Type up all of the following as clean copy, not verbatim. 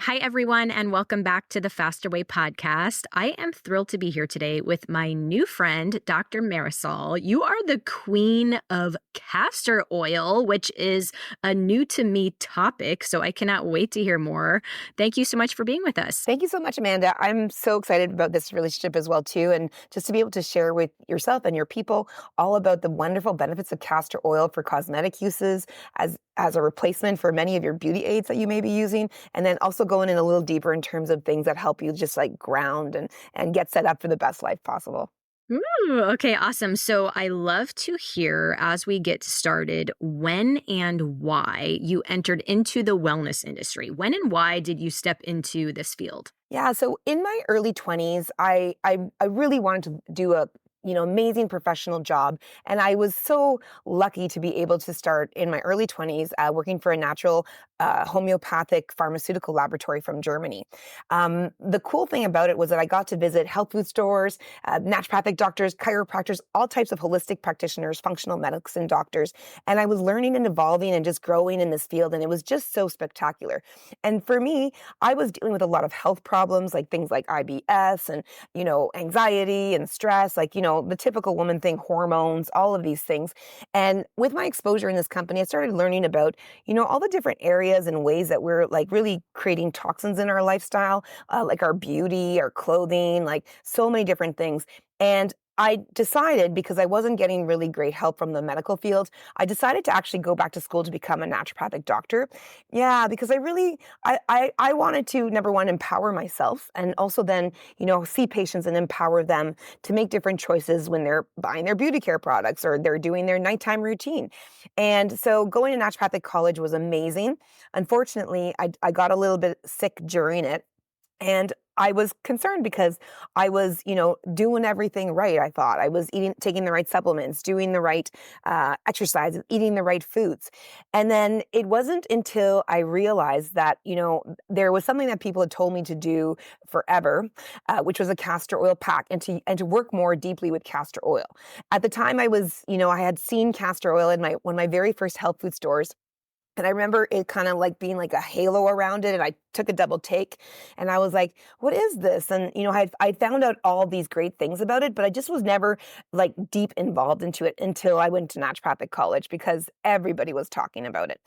Hi, everyone, and welcome back to the Faster Way podcast. I am thrilled to be here today with my new friend, Dr. Marisol. You are the queen of castor oil, which is a new to me topic, so I cannot wait to hear more. Thank you so much for being with us. Thank you so much, Amanda. I'm so excited about this relationship as well, too. And just to be able to share with yourself and your people all about the wonderful benefits of castor oil for cosmetic uses as a replacement for many of your beauty aids that you may be using. And then also going in a little deeper in terms of things that help you just like ground and get set up for the best life possible. Ooh, okay, awesome. So I love to hear as we get started when and why you entered into the wellness industry. When and why did you step into this field? Yeah, so in my early 20s, I really wanted to do a amazing professional job, and I was so lucky to be able to start in my early 20s working for a natural homeopathic pharmaceutical laboratory from Germany. The cool thing about it was that I got to visit health food stores, naturopathic doctors, chiropractors, all types of holistic practitioners, functional medicine doctors, and I was learning and evolving and just growing in this field, and it was just so spectacular. And for me, I was dealing with a lot of health problems, like things like IBS and, anxiety and stress, like, the typical woman thing, hormones, all of these things. And with my exposure in this company, I started learning about, all the different areas and ways that we're like really creating toxins in our lifestyle, like our beauty, our clothing, like so many different things. And I decided, because I wasn't getting really great help from the medical field, I decided to actually go back to school to become a naturopathic doctor. Yeah, because I wanted to, number one, empower myself, and also then, see patients and empower them to make different choices when they're buying their beauty care products or they're doing their nighttime routine. And so going to naturopathic college was amazing. Unfortunately, I got a little bit sick during it. And I was concerned because I was, doing everything right. I thought I was taking the right supplements, doing the right exercise, eating the right foods. And then it wasn't until I realized that, there was something that people had told me to do forever, which was a castor oil pack, and to work more deeply with castor oil. At the time, I had seen castor oil in one of my very first health food stores. And I remember it kind of like being like a halo around it. And I took a double take and I was like, what is this? And, I found out all these great things about it, but I just was never like deep involved into it until I went to naturopathic college because everybody was talking about it.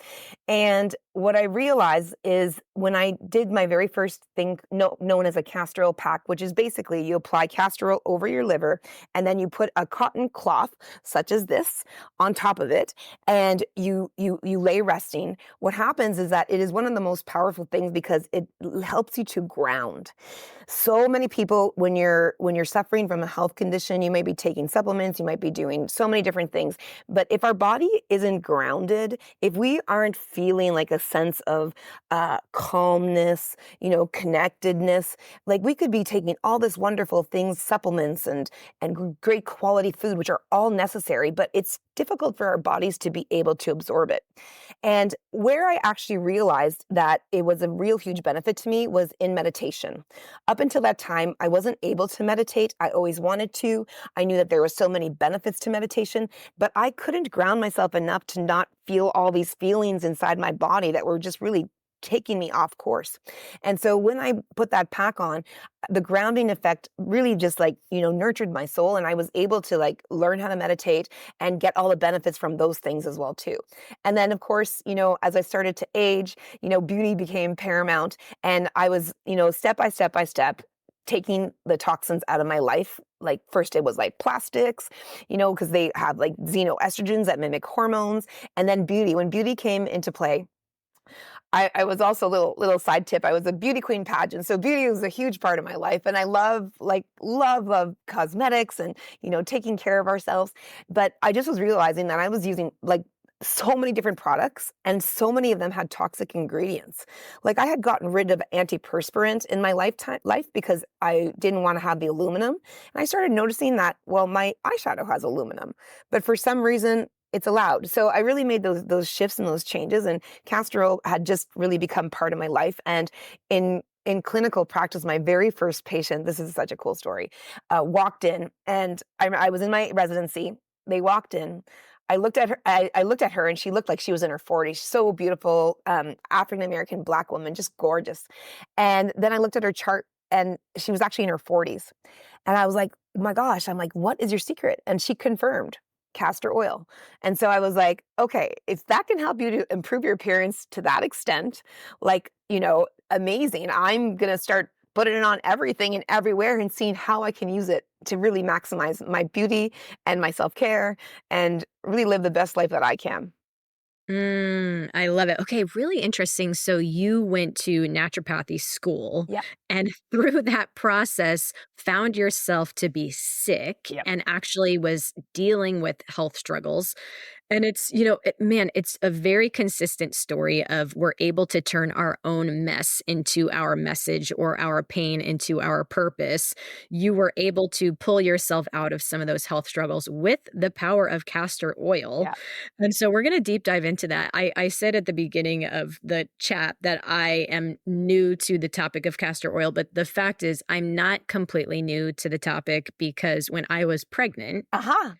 And what I realized is when I did my very first thing known as a castor oil pack, which is basically you apply castor oil over your liver and then you put a cotton cloth such as this on top of it and you lay resting. What happens is that it is one of the most powerful things because it helps you to ground. So many people, when you're suffering from a health condition, you may be taking supplements, you might be doing so many different things. But if our body isn't grounded, if we aren't feeling like a sense of calmness, connectedness, like we could be taking all this wonderful things, supplements and great quality food, which are all necessary, but it's difficult for our bodies to be able to absorb it. And where I actually realized that it was a real huge benefit to me was in meditation. Up until that time, I wasn't able to meditate. I always wanted to. I knew that there were so many benefits to meditation, but I couldn't ground myself enough to not feel all these feelings inside my body that were just really taking me off course. And so when I put that pack on, the grounding effect really just like, nurtured my soul. And I was able to like learn how to meditate and get all the benefits from those things as well too. And then of course, as I started to age, beauty became paramount. And I was, step by step, taking the toxins out of my life. Like first it was like plastics, because they have like xenoestrogens that mimic hormones. And then beauty, when beauty came into play, I was also little side tip. I was a beauty queen pageant. So beauty was a huge part of my life. And I love cosmetics and, taking care of ourselves. But I just was realizing that I was using like so many different products and so many of them had toxic ingredients. Like I had gotten rid of antiperspirant in my life because I didn't want to have the aluminum. And I started noticing that, well, my eyeshadow has aluminum, but for some reason it's allowed. So I really made those shifts and those changes, and castor oil had just really become part of my life. And in clinical practice, my very first patient, this is such a cool story, walked in, and I was in my residency. They walked in. I looked at her. I looked at her, and she looked like she was in her 40s. So beautiful, African American Black woman, just gorgeous. And then I looked at her chart, and she was actually in her 40s. And I was like, oh my gosh, I'm like, what is your secret? And she confirmed castor oil. And so I was like, okay, if that can help you to improve your appearance to that extent, like, amazing. I'm going to start putting it on everything and everywhere and seeing how I can use it to really maximize my beauty and my self care and really live the best life that I can. I love it. Okay, really interesting. So you went to naturopathy school Yeah. and through that process found yourself to be sick Yep. and actually was dealing with health struggles. And it's, man, it's a very consistent story of we're able to turn our own mess into our message or our pain into our purpose. You were able to pull yourself out of some of those health struggles with the power of castor oil. Yeah. And so we're going to deep dive into that. I said at the beginning of the chat that I am new to the topic of castor oil, but the fact is, I'm not completely new to the topic because when I was pregnant, Aha.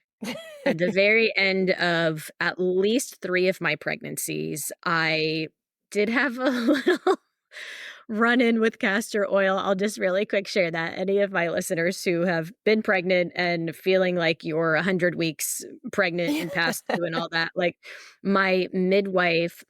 at the very end of at least 3 of my pregnancies, I did have a little run-in with castor oil. I'll just really quick share that. Any of my listeners who have been pregnant and feeling like you're 100 weeks pregnant and past due and all that, like, my midwife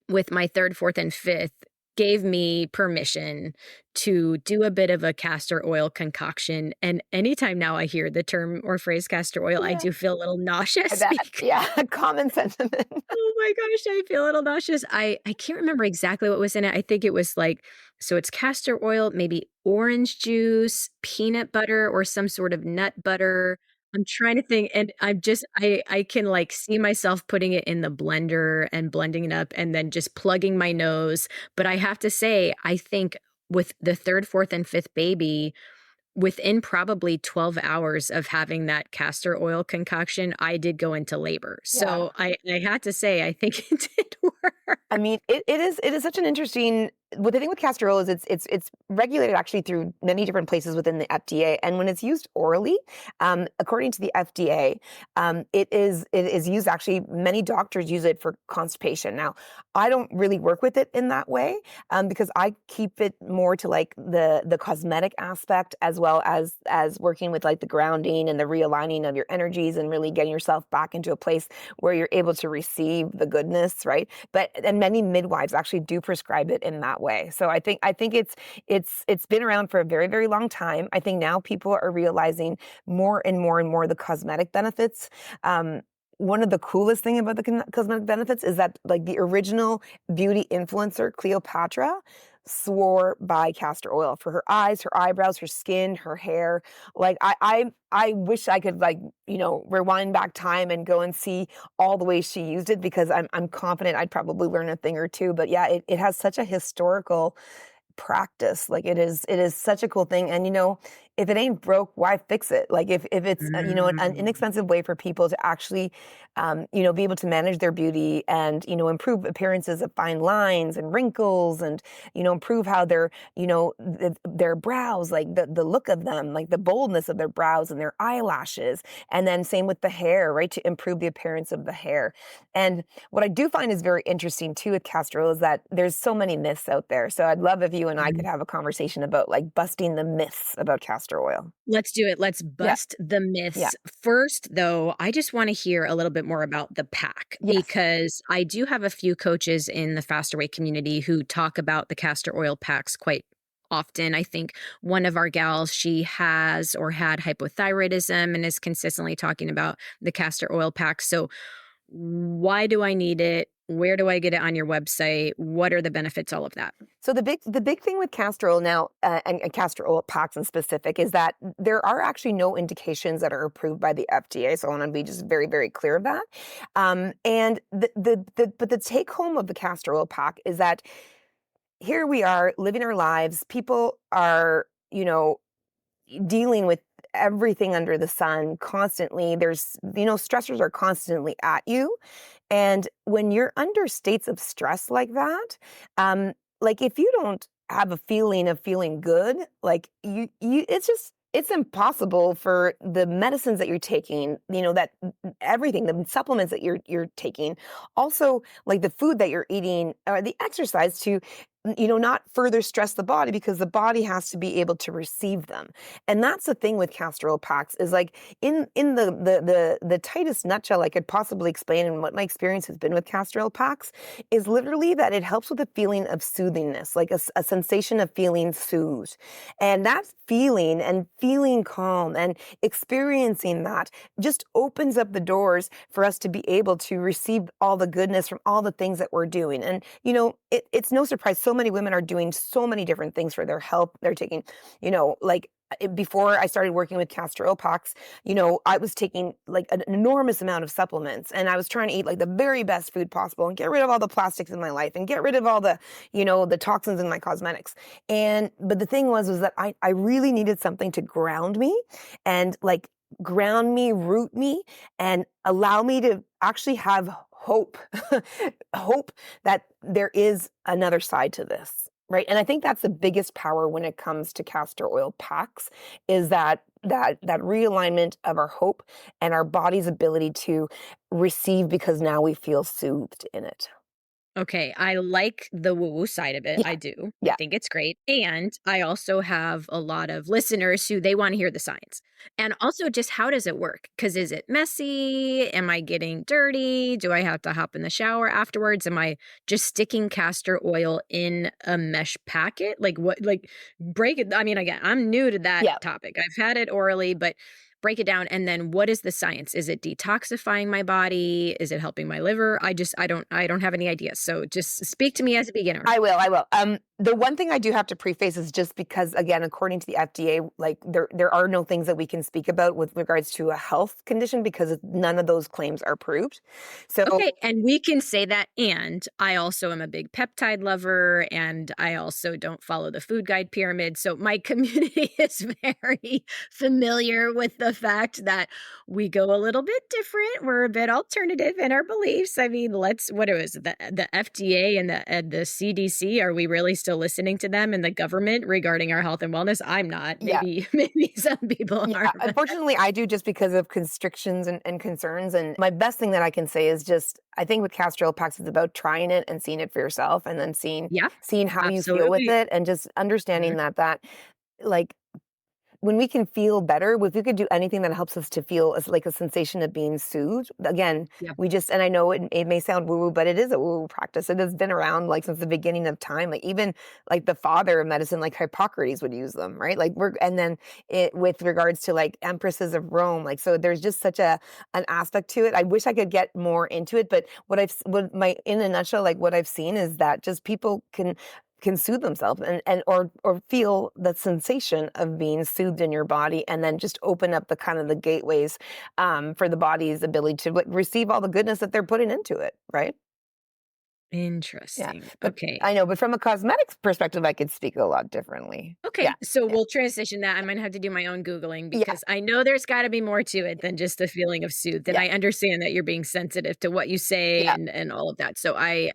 with my 3rd, 4th, and 5th gave me permission to do a bit of a castor oil concoction, and anytime now I hear the term or phrase castor oil, I Yeah. do feel a little nauseous That, because yeah, common sentiment. oh my gosh, I feel a little nauseous. I can't remember exactly what was in it. I think it was like so it's castor oil, maybe orange juice, peanut butter, or some sort of nut butter. I'm trying to think, and I can, like, see myself putting it in the blender and blending it up and then just plugging my nose, but I have to say, I think with the 3rd, 4th, and 5th baby, within probably 12 hours of having that castor oil concoction, I did go into labor. Yeah. So I had to say, I think it did work. I mean, it is such an interesting what the thing with castor oil is it's regulated actually through many different places within the FDA, and when it's used orally, according to the FDA, it is used actually. Many doctors use it for constipation. Now, I don't really work with it in that way because I keep it more to like the cosmetic aspect as well as working with like the grounding and the realigning of your energies and really getting yourself back into a place where you're able to receive the goodness, right? But and many midwives actually do prescribe it in that way. So I think it's been around for a very, very long time. I think now people are realizing more and more and more the cosmetic benefits. One of the coolest thing about the cosmetic benefits is that like the original beauty influencer Cleopatra swore by castor oil for her eyes, her eyebrows, her skin, her hair. Like I wish I could like, rewind back time and go and see all the ways she used it because I'm confident I'd probably learn a thing or two. But yeah, it has such a historical practice. Like it is such a cool thing. And if it ain't broke, why fix it? Like if it's an Mm. inexpensive way for people to actually be able to manage their beauty and improve appearances of fine lines and wrinkles and improve how their brows, like the look of them, like the boldness of their brows and their eyelashes, and then same with the hair, right, to improve the appearance of the hair. And what I do find is very interesting too with castor oil is that there's so many myths out there. So I'd love if you and I could have a conversation about like busting the myths about castor oil. Let's do it. Let's Yeah. bust the Yeah. myths. First, though, I just want to hear a little bit more about the pack Yes. because I do have a few coaches in the Fast Away community who talk about the castor oil packs quite often. I think one of our gals, she has or had hypothyroidism and is consistently talking about the castor oil pack. So, why do I need it? Where do I get it on your website? What are the benefits? All of that. So the big thing with castor oil now, and castor oil packs in specific, is that there are actually no indications that are approved by the FDA. So I want to be just very, very clear of that. And but the take home of the castor oil pack is that here we are living our lives. People are, dealing with everything under the sun constantly. There's, stressors are constantly at you. And when you're under states of stress like that, like if you don't have a feeling of feeling good, like it's just it's impossible for the medicines that you're taking, that everything, the supplements that you're taking, also like the food that you're eating or the exercise to not further stress the body because the body has to be able to receive them. And that's the thing with castor oil packs is like in the tightest nutshell I could possibly explain and what my experience has been with castor oil packs is literally that it helps with a feeling of soothingness, like a sensation of feeling soothed. And that feeling and feeling calm and experiencing that just opens up the doors for us to be able to receive all the goodness from all the things that we're doing. And, it's no surprise so many women are doing so many different things for their health. They're taking, like before I started working with castor oil packs, I was taking like an enormous amount of supplements and I was trying to eat like the very best food possible and get rid of all the plastics in my life and get rid of all the, the toxins in my cosmetics. But the thing was that I really needed something to ground me and like ground me, root me, and allow me to actually have hope, hope that there is another side to this. Right. And I think that's the biggest power when it comes to castor oil packs is that realignment of our hope and our body's ability to receive because now we feel soothed in it. Okay, I like the woo-woo side of it, Yeah. I do. I Yeah. think it's great, and I also have a lot of listeners who they wanna hear the science. And also just how does it work? Because is it messy? Am I getting dirty? Do I have to hop in the shower afterwards? Am I just sticking castor oil in a mesh packet? Like, what break it I mean, again, I'm new to that Yeah. topic. I've had it orally, but break it down, and then what is the science? Is it detoxifying my body? Is it helping my liver? I don't have any ideas. So just speak to me as a beginner. I will. The one thing I do have to preface is just because, again, according to the FDA, like there are no things that we can speak about with regards to a health condition because none of those claims are proved. Okay, So and we can say that, and I also am a big peptide lover, and I also don't follow the food guide pyramid, so my community is very familiar with the fact that we go a little bit different, we're a bit alternative in our beliefs. I mean, what is it, the FDA and the CDC, are we really still listening to them and the government regarding our health and wellness? I'm not. yeah, Maybe some people yeah. are, but Unfortunately, I do just because of constrictions and concerns. And my best thing that I can say is just I think with castor oil packs, it's about trying it and seeing it for yourself, and then yeah, seeing how you feel with absolutely. it, and just Mhm. understanding that like when we can feel better, if we could do anything that helps us to feel as like a sensation of being soothed, again, Yeah. and I know it may sound woo-woo, but it is a woo-woo practice. It has been around like since the beginning of time. Like even like the father of medicine, like Hippocrates would use them, right? And then it with regards to like empresses of Rome, like so there's just such an aspect to it. I wish I could get more into it, but what my in a nutshell, like what I've seen is that just people can soothe themselves or feel the sensation of being soothed in your body and then just open up the kind of the gateways for the body's ability to like, receive all the goodness that they're putting into it, right? Yeah, Interesting. but Okay. I know, but from a cosmetics perspective, I could speak a lot differently. Okay, Yeah, so yeah, we'll transition that. I'm gonna have to do my own Googling yeah, because I know there's gotta be more to it than just the feeling of soothed, and yeah, I understand that you're being sensitive to what you say yeah. and all of that. So I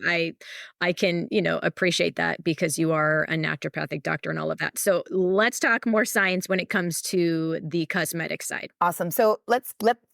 can, appreciate that because you are a naturopathic doctor and all of that. So let's talk more science when it comes to the cosmetic side. Awesome. So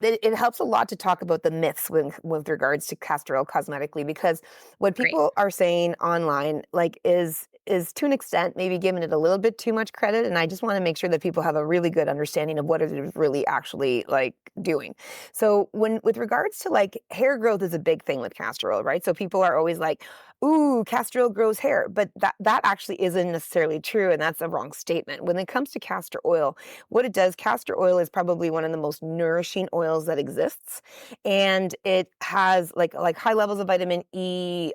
it helps a lot to talk about the myths with regards to castor oil cosmetically, because what Great. people are saying online, like, is to an extent maybe giving it a little bit too much credit. And I just want to make sure that people have a really good understanding of what it is really actually like doing. So when with regards to like hair growth is a big thing with castor oil, right? So people are always like, ooh, castor oil grows hair, but that actually isn't necessarily true, and that's a wrong statement. When it comes to castor oil, what it does, castor oil is probably one of the most nourishing oils that exists, and it has like high levels of vitamin E,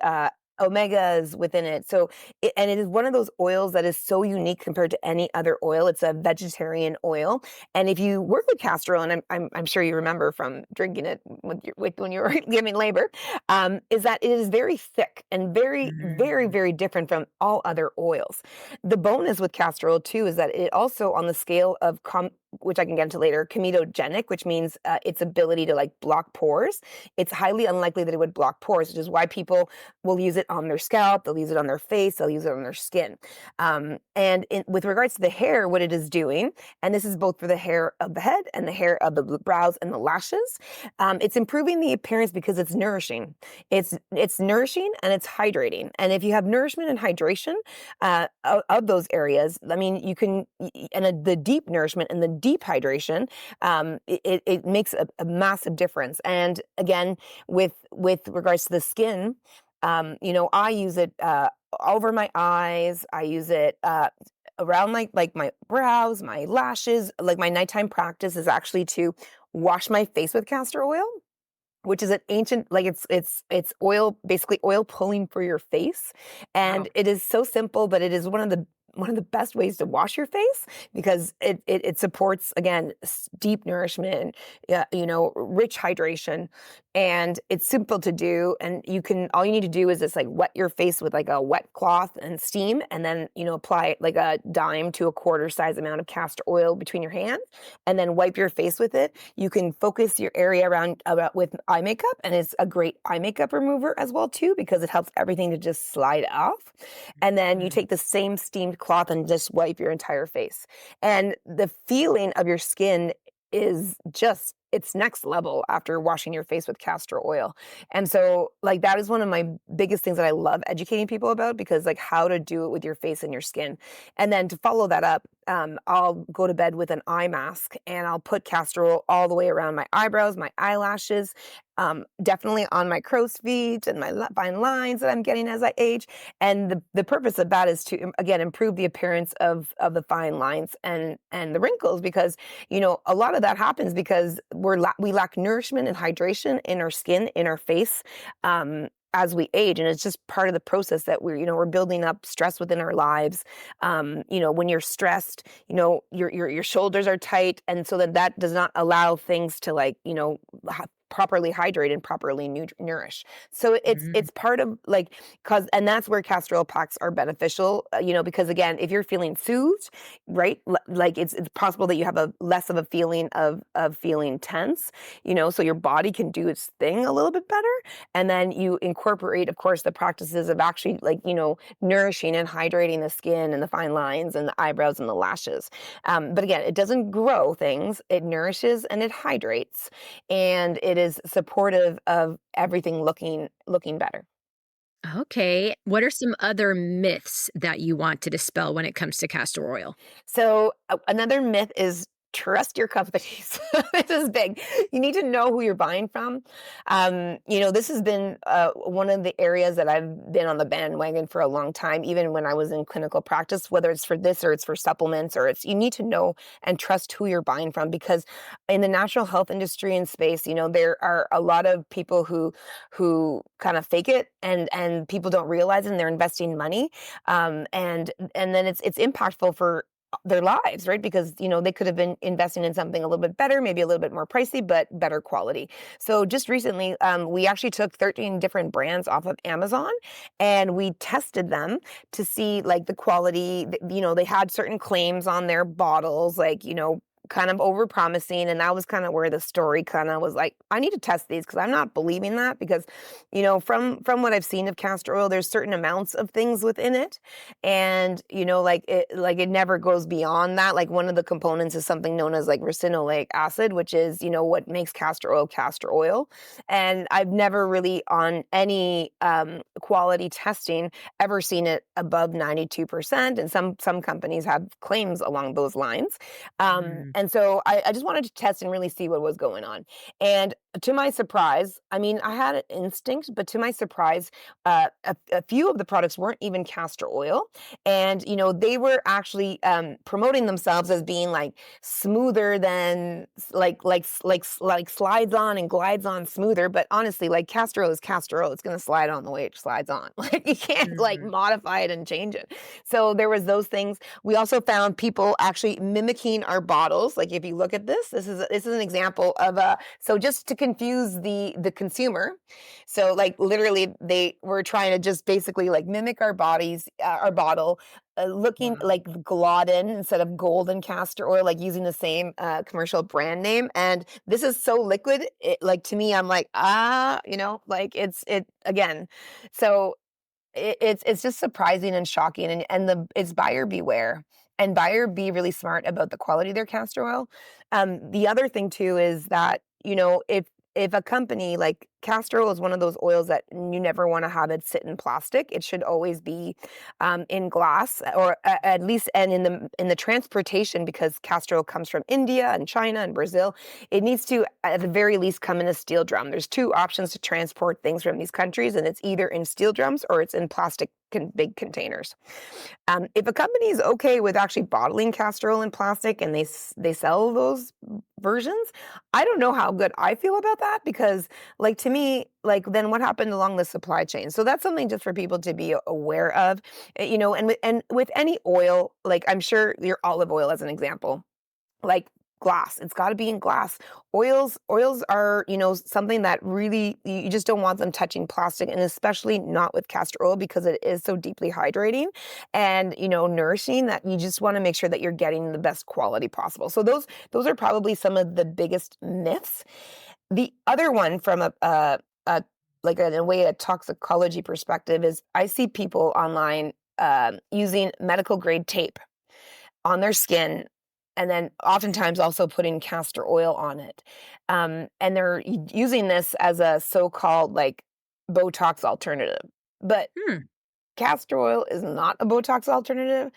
omegas within it. So, and it is one of those oils that is so unique compared to any other oil. It's a vegetarian oil, and if you work with castor oil, and I'm sure you remember from drinking it with when you were giving labor, is that it is very thick and very, very, Mm. very different from all other oils. The bonus with castor oil too is that it also on the scale of which I can get into later, comedogenic, which means its ability to like block pores. It's highly unlikely that it would block pores, which is why people will use it on their scalp, they'll use it on their face, they'll use it on their skin. With regards to the hair, what it is doing, and this is both for the hair of the head and the hair of the brows and the lashes, it's improving the appearance because it's nourishing. It's nourishing and it's hydrating. And if you have nourishment and hydration of those areas, I mean, you can, and the deep nourishment and the deep hydration, it makes a massive difference. And again, with regards to the skin, I use it over my eyes. I use it around my brows, my lashes. Like my nighttime practice is actually to wash my face with castor oil, which is an ancient, like it's oil, basically oil pulling for your face. Wow. And it is so simple, but it is one of the best ways to wash your face because it supports, again, deep nourishment, rich hydration, and it's simple to do. And all you need to do is just like wet your face with like a wet cloth and steam, and then apply like a dime to a quarter size amount of castor oil between your hands, and then wipe your face with it. You can focus your area around with eye makeup, and it's a great eye makeup remover as well too, because it helps everything to just slide off. And then you Mm. take the same steamed cloth and just wipe your entire face. And the feeling of your skin is just, it's next level after washing your face with castor oil. And so like that is one of my biggest things that I love educating people about, because like how to do it with your face and your skin. And then to follow that up, I'll go to bed with an eye mask and I'll put castor oil all the way around my eyebrows, my eyelashes, definitely on my crow's feet and my fine lines that I'm getting as I age. And the purpose of that is to, again, improve the appearance of the fine lines and the wrinkles, because a lot of that happens because we lack nourishment and hydration in our skin, in our face, as we age. And it's just part of the process that we're building up stress within our lives. When you're stressed, your shoulders are tight, and so that does not allow things to like properly hydrate and properly nourish. So Mm. it's part of like, and that's where castor oil packs are beneficial, because again, if you're feeling soothed, right, like it's possible that you have a less of a feeling of feeling tense, so your body can do its thing a little bit better. And then you incorporate, of course, the practices of actually like nourishing and hydrating the skin and the fine lines and the eyebrows and the lashes. But again, it doesn't grow things, it nourishes and it hydrates, and it is supportive of everything looking better. Okay. What are some other myths that you want to dispel when it comes to castor oil? So another myth is trust your companies. This is big. You need to know who you're buying from. This has been one of the areas that I've been on the bandwagon for a long time, even when I was in clinical practice, whether it's for this or it's for supplements, or you need to know and trust who you're buying from, because in the natural health industry and space, there are a lot of people who kind of fake it, and people don't realize it, and they're investing money. And then it's impactful for their lives, right? Because, they could have been investing in something a little bit better, maybe a little bit more pricey, but better quality. So just recently, we actually took 13 different brands off of Amazon and we tested them to see like the quality. They had certain claims on their bottles, like, kind of over promising. And that was kind of where the story kind of was like, I need to test these because I'm not believing that, because, from what I've seen of castor oil, there's certain amounts of things within it. And, it never goes beyond that. Like one of the components is something known as like ricinoleic acid, which is, what makes castor oil castor oil. And I've never really on any quality testing ever seen it above 92%. And some companies have claims along those lines. Mm. And so I just wanted to test and really see what was going on. And to my surprise, I mean, I had an instinct, but to my surprise, a few of the products weren't even castor oil. And, they were actually promoting themselves as being like smoother than like slides on and glides on smoother. But honestly, like castor oil is castor oil. It's going to slide on the way it slides on. Like you can't like Mhm. modify it and change it. So there was those things. We also found people actually mimicking our bottles. Like if you look at this is an example of so just to confuse the consumer. So like literally they were trying to just basically like mimic our bodies, our bottle, looking Wow. like Glodden instead of golden castor oil, like using the same commercial brand name. And this is so liquid. Like to me, I'm like, like it again. So it's just surprising and shocking, and it's buyer beware, and buyer be really smart about the quality of their castor oil. The other thing too is that, if a company like castor oil is one of those oils that you never wanna have it sit in plastic, it should always be, in glass, or at least, and in the transportation, because castor oil comes from India and China and Brazil, it needs to, at the very least, come in a steel drum. There's 2 options to transport things from these countries, and it's either in steel drums or it's in plastic big containers. If a company is okay with actually bottling castor oil in plastic and they sell those versions, I don't know how good I feel about that, because, like, to me, like, then what happened along the supply chain? So that's something just for people to be aware of, and with any oil, like, I'm sure your olive oil as an example, like glass, it's got to be in glass. Oils are, something that really you just don't want them touching plastic, and especially not with castor oil, because it is so deeply hydrating and, nourishing, that you just want to make sure that you're getting the best quality possible. So those are probably some of the biggest myths. The other one, from a like, in a way, a toxicology perspective, is I see people online using medical grade tape on their skin, and then oftentimes also putting castor oil on it. And they're using this as a so-called like Botox alternative. But Hmm. castor oil is not a Botox alternative,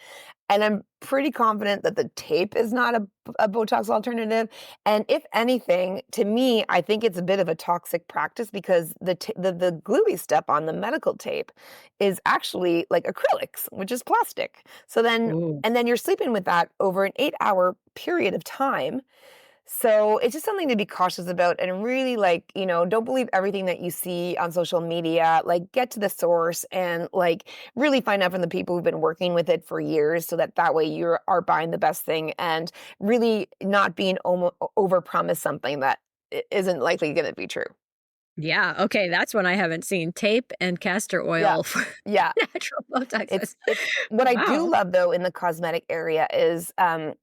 and I'm pretty confident that the tape is not a Botox alternative. And if anything, to me, I think it's a bit of a toxic practice, because the gluey stuff on the medical tape is actually like acrylics, which is plastic. So then, Ooh. and then you're sleeping with that over an 8-hour period of time. So it's just something to be cautious about, and really, like, don't believe everything that you see on social media. Like, get to the source, and like really find out from the people who've been working with it for years, so that way you are buying the best thing, and really not being over promised something that isn't likely going to be true. Yeah, okay, that's one I haven't seen. Tape and castor Yeah. oil for Yeah. natural Botox. It's what I do Wow. love, though, in the cosmetic area is,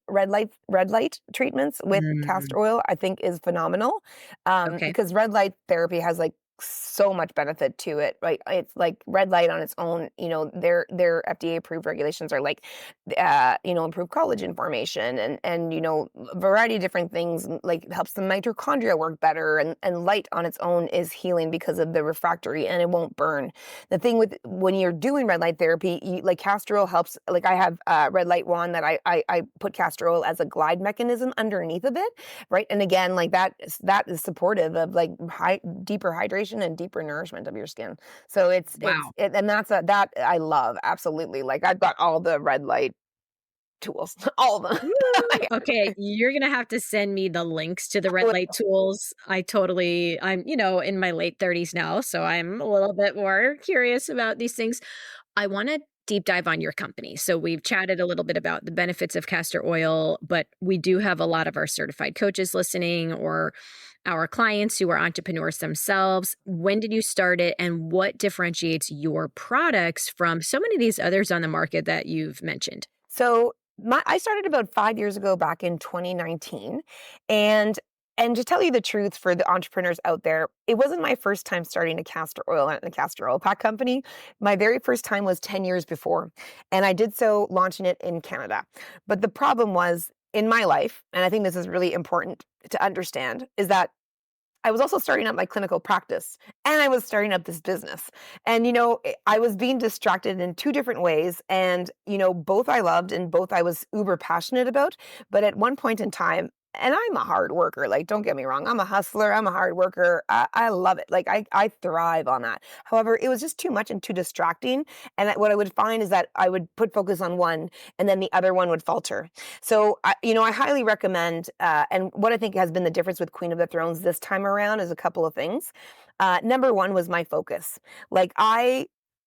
red light treatments with Mm, castor oil, I think, is phenomenal, okay. because red light therapy has, like, so much benefit to it, right? It's like red light on its own, their FDA approved regulations are like, improve collagen formation, and, a variety of different things, like helps the mitochondria work better, and light on its own is healing because of the refractory, and it won't burn. The thing with when you're doing red light therapy, like castor oil helps. Like, I have red light wand that I put castor oil as a glide mechanism underneath of it, right? And again, like that is supportive of like deeper hydration and deeper nourishment of your skin. So Wow. and that I love, absolutely. Like, I've got all the red light tools, all of them. Woo! Okay, you're gonna have to send me the links to the I red light will. tools. I'm, in my late 30s now, so I'm a little bit more curious about these things. I wanna deep dive on your company. So we've chatted a little bit about the benefits of castor oil, but we do have a lot of our certified coaches listening, or our clients who are entrepreneurs themselves. When did you start it, and what differentiates your products from so many of these others on the market that you've mentioned? So I started about 5 years ago, back in 2019, and to tell you the truth, for the entrepreneurs out there, it wasn't my first time starting a castor oil and a castor oil pack company. My very first time was 10 years before, and I did so launching it in Canada. But the problem was in my life, and I think this is really important to understand, is that I was also starting up my clinical practice, and I was starting up this business. And, I was being distracted in 2 different ways, and, both I loved and both I was uber passionate about. But at one point in time, and I'm a hard worker, like, don't get me wrong, I'm a hustler, I'm a hard worker. I love it. Like, I thrive on that. However, it was just too much and too distracting. And what I would find is that I would put focus on one, and then the other one would falter. So, I highly recommend, and what I think has been the difference with Queen of the Thrones this time around is a couple of things. Number one was my focus. Like,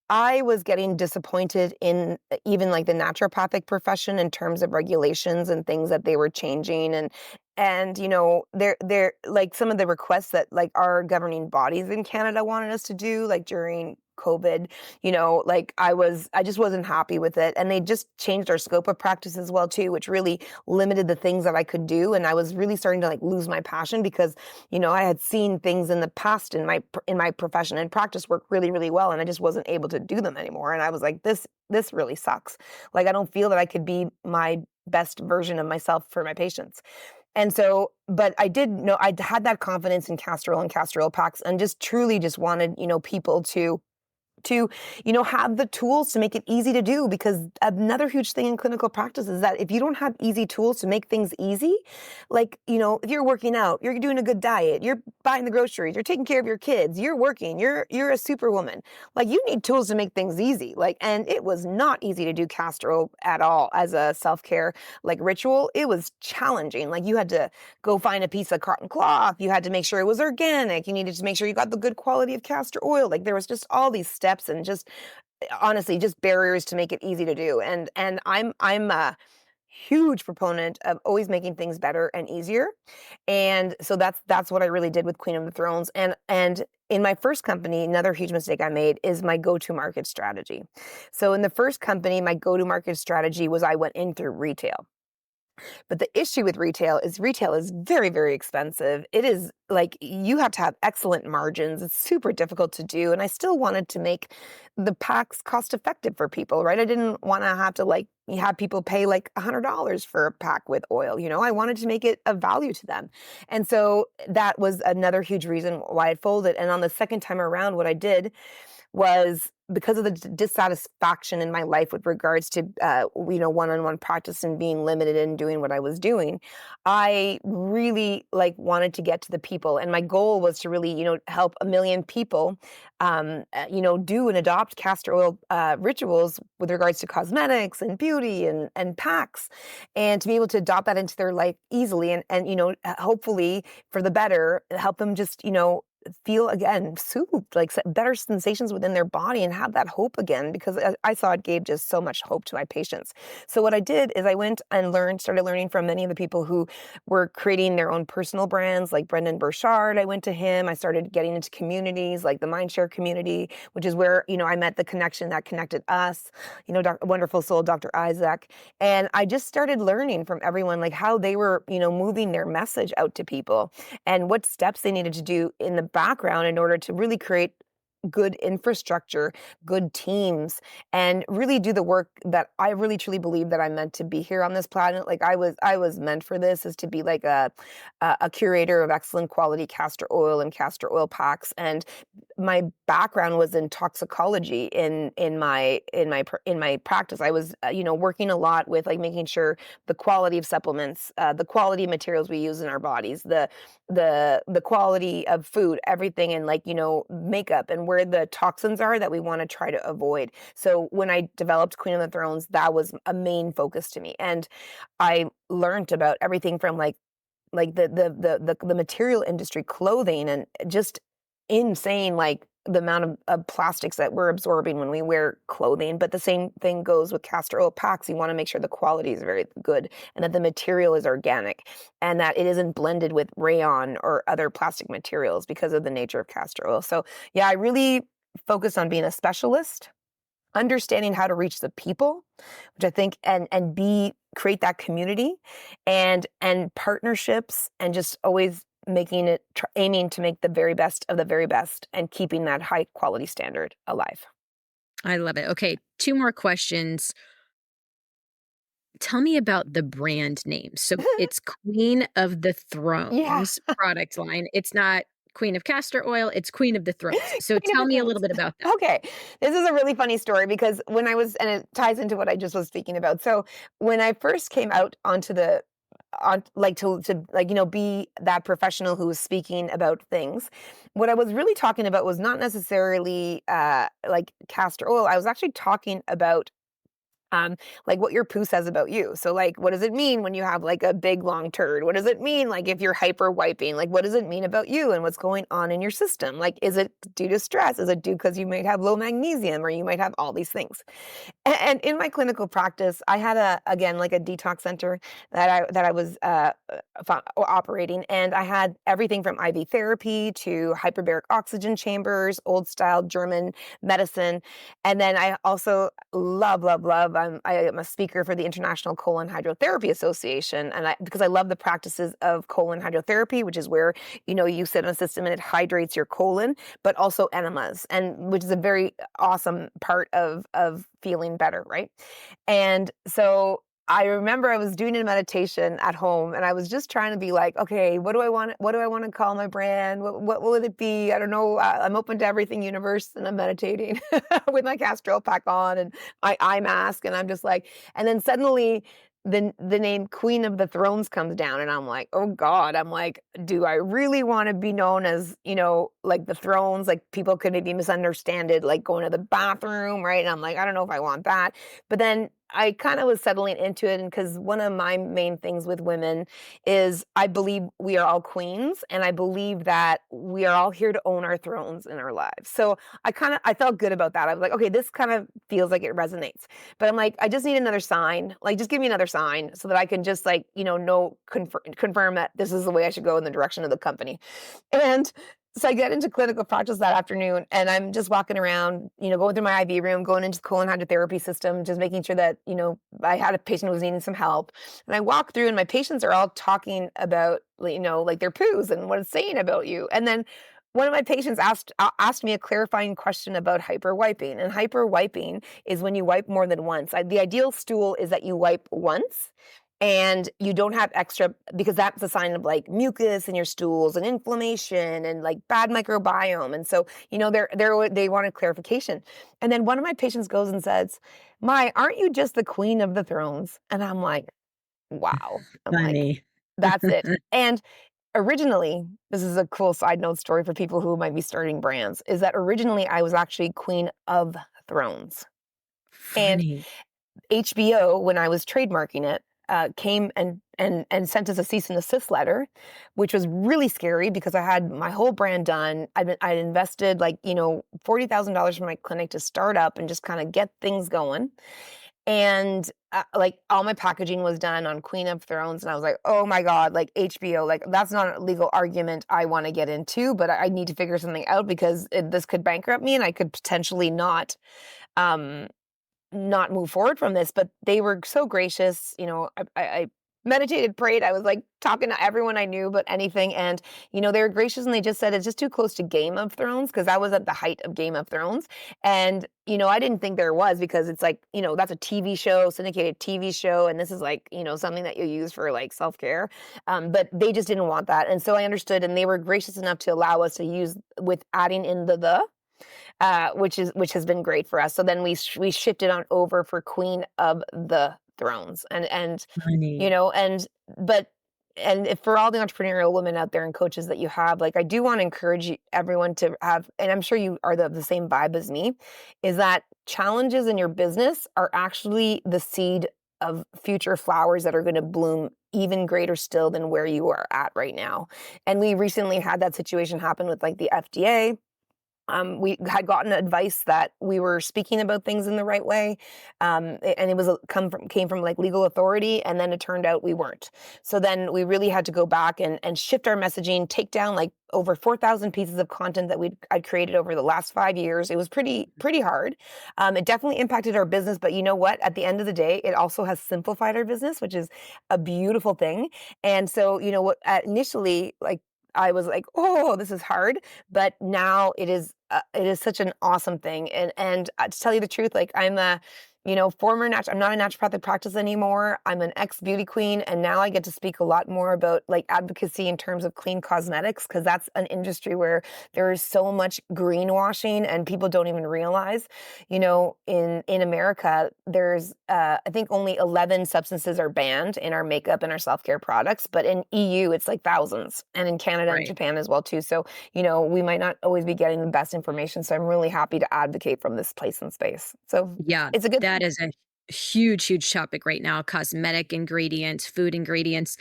I was getting disappointed in, even like the naturopathic profession, in terms of regulations and things that they were changing, And, you know, they're like some of the requests that like our governing bodies in Canada wanted us to do, like during COVID, you know, like I just wasn't happy with it. And they just changed our scope of practice as well too, which really limited the things that I could do. And I was really starting to like lose my passion because, you know, I had seen things in the past in my profession and practice work really, really well. And I just wasn't able to do them anymore. And I was like, this really sucks. Like, I don't feel that I could be my best version of myself for my patients. And so, but I did know I had that confidence in castor oil and castor oil packs and just truly just wanted, you know, people to, you know, have the tools to make it easy to do. Because another huge thing in clinical practice is that if you don't have easy tools to make things easy, like, you know, if you're working out, you're doing a good diet, you're buying the groceries, you're taking care of your kids, you're working, you're a superwoman. Like, you need tools to make things easy. Like, and it was not easy to do castor oil at all as a self-care like ritual. It was challenging. Like, you had to go find a piece of cotton cloth, you had to make sure it was organic, you needed to make sure you got the good quality of castor oil. Like, there was just all these steps and just honestly just barriers to make it easy to do. And I'm a huge proponent of always making things better and easier. And so that's what I really did with Queen of the Thrones. And in my first company, another huge mistake I made is my go-to market strategy. So in the first company, my go-to market strategy was I went in through retail. But the issue with retail is very, very expensive. It is like you have to have excellent margins. It's super difficult to do. And I still wanted to make the packs cost effective for people, right? I didn't want to have to like have people pay like $100 for a pack with oil. You know, I wanted to make it of value to them. And so that was another huge reason why it folded. And on the second time around, what I did was because of the dissatisfaction in my life with regards to you know, one-on-one practice and being limited in doing what I was doing, I really like wanted to get to the people, and my goal was to really, you know, help a million people you know, do and adopt castor oil rituals with regards to cosmetics and beauty and packs, and to be able to adopt that into their life easily, and you know, hopefully for the better, help them just, you know, feel again soothed, like better sensations within their body and have that hope again, because I saw it gave just so much hope to my patients. So what I did is I went and started learning from many of the people who were creating their own personal brands, like Brendan Burchard. I went to him. I started getting into communities like the Mindshare community, which is where, you know, I met the connection that connected us, you know, wonderful soul, Dr. Isaac. And I just started learning from everyone, like how they were, you know, moving their message out to people and what steps they needed to do in the background in order to really create good infrastructure, good teams, and really do the work that I really truly believe that I'm meant to be here on this planet. Like I was meant for this, is to be like a curator of excellent quality castor oil and castor oil packs. And my background was in toxicology in my practice. I was you know, working a lot with like making sure the quality of supplements, the quality of materials we use in our bodies, the quality of food, everything, and like, you know, makeup and where the toxins are that we want to try to avoid. So when I developed Queen of the Thrones, that was a main focus to me, and I learned about everything from like the material industry, clothing, and just insane, like the amount of plastics that we're absorbing when we wear clothing. But the same thing goes with castor oil packs. You want to make sure the quality is very good and that the material is organic and that it isn't blended with rayon or other plastic materials because of the nature of castor oil. So yeah, I really focused on being a specialist, understanding how to reach the people, which I think, and be create that community and partnerships, and just always making it aiming to make the very best of the very best and keeping that high quality standard alive. I love it. Okay, 2 more questions. Tell me about the brand name. So it's Queen of the Yeah. Thrones product line. It's not Queen of Castor Oil, it's Queen of the Thrones. So Queen of tell the me a Thrones. little bit about that. Okay. This is a really funny story because when I was, and it ties into what I just was speaking about. So when I first came out onto the on like to like, you know, be that professional who was speaking about things, what I was really talking about was not necessarily like castor oil. I was actually talking about like what your poo says about you. So like, what does it mean when you have like a big long turd? What does it mean? Like if you're hyper wiping, like what does it mean about you and what's going on in your system? Like, is it due to stress? Is it due because you might have low magnesium or you might have all these things? And in my clinical practice, I had again, like a detox center that I was operating, and I had everything from IV therapy to hyperbaric oxygen chambers, old style German medicine, and then I also love. I am a speaker for the International Colon Hydrotherapy Association, and because I love the practices of colon hydrotherapy, which is where you sit on a system and it hydrates your colon, but also enemas, and which is a very awesome part of feeling better, right? And so I remember I was doing a meditation at home and I was just trying to be like, okay, what do I want to call my brand? What will it be? I don't know. I'm open to everything universe, and I'm meditating with my Castor Oil pack on and my eye mask, and I'm just like, and then suddenly the name Queen of the Thrones comes down, and I'm like, oh God, I'm like, do I really want to be known as, like the thrones? Like people could maybe misunderstand it, like going to the bathroom, right? And I'm like, I don't know if I want that. But then I kind of was settling into it, and because one of my main things with women is I believe we are all queens, and I believe that we are all here to own our thrones in our lives. So I felt good about that. I was like, okay, this kind of feels like it resonates. But I'm like, I just need another sign. Like, just give me another sign so that I can just like, confirm that this is the way I should go in the direction of the company. And so I get into clinical practice that afternoon, and I'm just walking around, going through my IV room, going into the colon hydrotherapy system, just making sure that, I had a patient who was needing some help. And I walk through, and my patients are all talking about, like their poos and what it's saying about you. And then one of my patients asked me a clarifying question about hyper wiping. And hyper wiping is when you wipe more than once. The ideal stool is that you wipe once and you don't have extra, because that's a sign of like mucus in your stools and inflammation and like bad microbiome. And so, they wanted clarification. And then one of my patients goes and says, "My, aren't you just the queen of the thrones?" And I'm like, wow. I'm like, Funny. that's it. And originally, this is a cool side note story for people who might be starting brands, is that originally I was actually queen of thrones. And Funny. HBO, when I was trademarking it, came and sent us a cease and desist letter, which was really scary because I had my whole brand done. I'd invested like $40,000 from my clinic to start up and just kind of get things going. And like all my packaging was done on Queen of Thrones, and I was like, oh my God, like HBO, like that's not a legal argument I want to get into, but I need to figure something out because this could bankrupt me, and I could potentially um, not move forward from this. But they were so gracious. I meditated, prayed. I was like talking to everyone I knew but anything. And, they were gracious, and they just said it's just too close to Game of Thrones, because I was at the height of Game of Thrones. And, I didn't think there was, because it's like, that's a TV show, syndicated TV show. And this is like, something that you use for like self-care. But they just didn't want that. And so I understood, and they were gracious enough to allow us to use with adding in the which has been great for us. So then we shifted on over for Queen of the Thrones, and Funny. and but and if for all the entrepreneurial women out there and coaches that you have, like I do want to encourage everyone to have, and I'm sure you are the same vibe as me, is that challenges in your business are actually the seed of future flowers that are going to bloom even greater still than where you are at right now. And we recently had that situation happen with like the FDA. We had gotten advice that we were speaking about things in the right way, and it was came from like legal authority, and then it turned out we weren't. So then we really had to go back and shift our messaging, take down like over 4,000 pieces of content that I'd created over the last 5 years. It was pretty hard. It definitely impacted our business, but you know what? At the end of the day, it also has simplified our business, which is a beautiful thing. And so, what initially, like I was like, oh, this is hard, but now it is such an awesome thing. And to tell you the truth, like I'm a I'm not a naturopathic practice anymore. I'm an ex beauty queen, and now I get to speak a lot more about like advocacy in terms of clean cosmetics, because that's an industry where there is so much greenwashing and people don't even realize. In America, there's I think only 11 substances are banned in our makeup and our self-care products, but in EU it's like thousands, and in Canada and Right. Japan as well too. So we might not always be getting the best information. So I'm really happy to advocate from this place and space. So Yeah, it's a good that thing. is a Huge topic right now, cosmetic ingredients, food ingredients.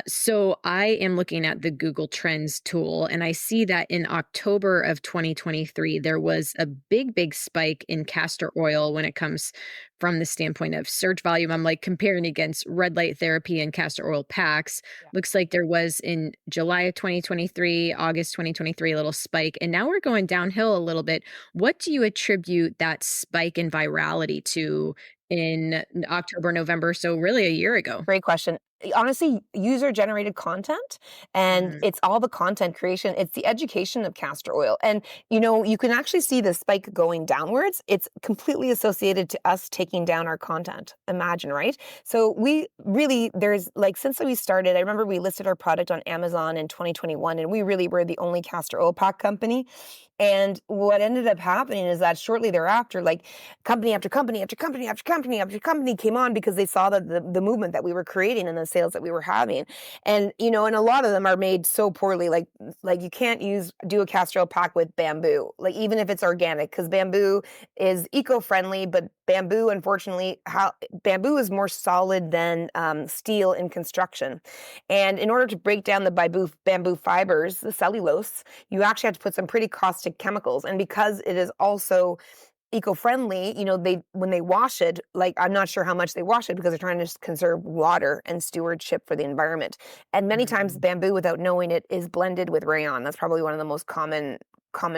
So I am looking at the Google Trends tool, and I see that in October of 2023, there was a big spike in castor oil when it comes from the standpoint of search volume. I'm like comparing against red light therapy and castor oil packs. Yeah. Looks like there was in July of 2023, August 2023, a little spike, and now we're going downhill a little bit. What do you attribute that spike in virality to in October, November, so really a year ago? Great question. Honestly, user generated content, and Mm, it's all the content creation. It's the education of castor oil. And, you can actually see the spike going downwards. It's completely associated to us taking down our content. Imagine, right? So we really, there's like, since we started, I remember we listed our product on Amazon in 2021, and we really were the only castor oil pack company. And what ended up happening is that shortly thereafter, like company after company after company after company after company came on because they saw that the movement that we were creating and the sales that we were having. And and a lot of them are made so poorly, like you can't do a castor oil pack with bamboo, like even if it's organic, because bamboo is eco-friendly, but bamboo, unfortunately, how bamboo is more solid than steel in construction. And in order to break down the bamboo fibers, the cellulose, you actually have to put some pretty caustic chemicals. And because it is also eco-friendly, they when they wash it, like I'm not sure how much they wash it because they're trying to conserve water and stewardship for the environment. And many times mm. bamboo, without knowing it, is blended with rayon. That's probably one of the most common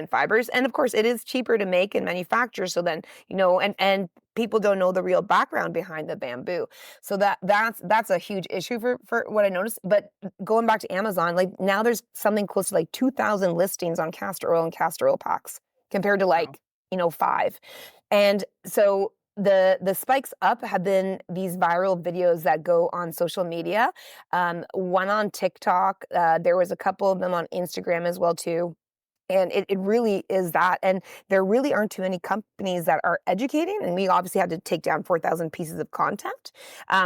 fibers. And of course, it is cheaper to make and manufacture. So then, and people don't know the real background behind the bamboo. So that's a huge issue for what I noticed. But going back to Amazon, like now there's something close to like 2,000 listings on castor oil and castor oil packs compared to Wow. like, five. And so the spikes up have been these viral videos that go on social media. One on TikTok. There was a couple of them on Instagram as well too. And it really is that. And there really aren't too many companies that are educating. And we obviously had to take down 4,000 pieces of content,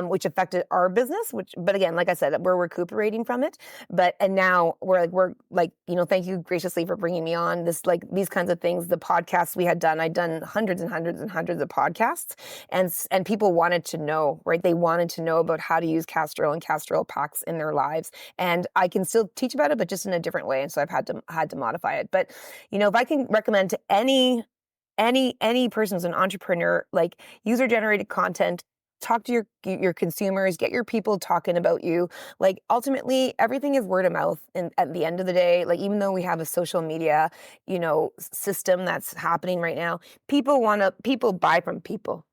which affected our business, but again, like I said, we're recuperating from it. And now we're like, thank you graciously for bringing me on these kinds of things. The podcasts I'd done hundreds and hundreds and hundreds of podcasts, and people wanted to know, right? They wanted to know about how to use castor oil and castor oil packs in their lives. And I can still teach about it, but just in a different way. And so I've had to modify it. But if I can recommend to any person who's an entrepreneur, like user generated content, talk to your consumers, get your people talking about you. Like ultimately, everything is word of mouth. And at the end of the day, like even though we have a social media, system that's happening right now, people buy from people.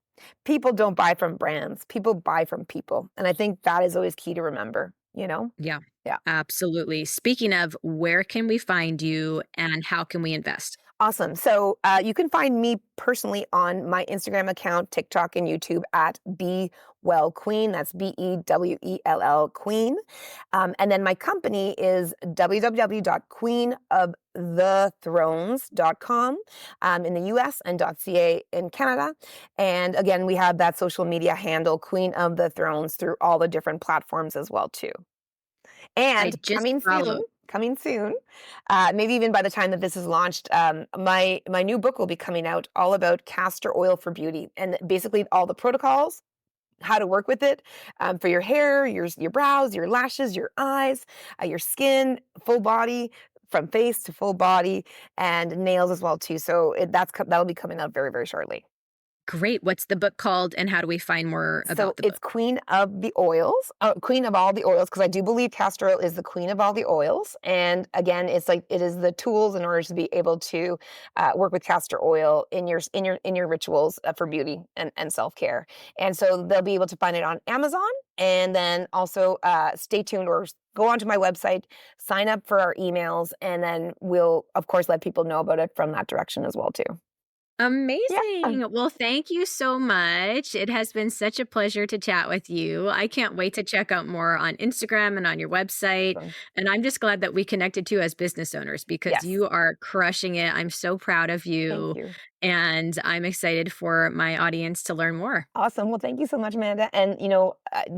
People don't buy from brands. People buy from people. And I think that is always key to remember. Yeah, Yeah. absolutely. Speaking of, where can we find you and how can we invest? Awesome. So you can find me personally on my Instagram account, TikTok, and YouTube at Be Well Queen. That's BEWELL Queen. And then my company is www.queenofthethrones.com in the US and .ca in Canada. And again, we have that social media handle, Queen of the Thrones, through all the different platforms as well too. I And just followed. coming soon, maybe even by the time that this is launched, my new book will be coming out all about castor oil for beauty and basically all the protocols, how to work with it for your hair, your brows, your lashes, your eyes, your skin, full body, from face to full body, and nails as well too. So that'll be coming out very very shortly. Great. What's the book called and how do we find more So about the it's book? queen of the oils, queen of all the oils, because I do believe castor oil is the queen of all the oils. And again, it's like it is the tools in order to be able to work with castor oil in your rituals for beauty and self care. And so they'll be able to find it on Amazon, and then also stay tuned or go onto my website, sign up for our emails, and then we'll of course let people know about it from that direction as well too. Yeah. Amazing. Well, thank you so much. It has been such a pleasure to chat with you. I can't wait to check out more on Instagram and on your website. Awesome. And I'm just glad that we connected too as business owners because Yes. you are crushing it. I'm so proud of Thank you. you. And I'm excited for my audience to learn more. Awesome. Well, thank you so much, Amanda. And,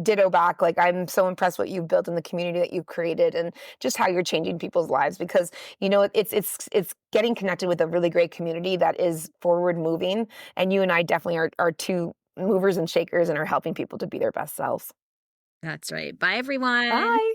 ditto back. Like, I'm so impressed what you've built in the community that you've created and just how you're changing people's lives because, it's getting connected with a really great community that is forward moving. And you and I definitely are two movers and shakers and are helping people to be their best selves. That's right. Bye, everyone. Bye.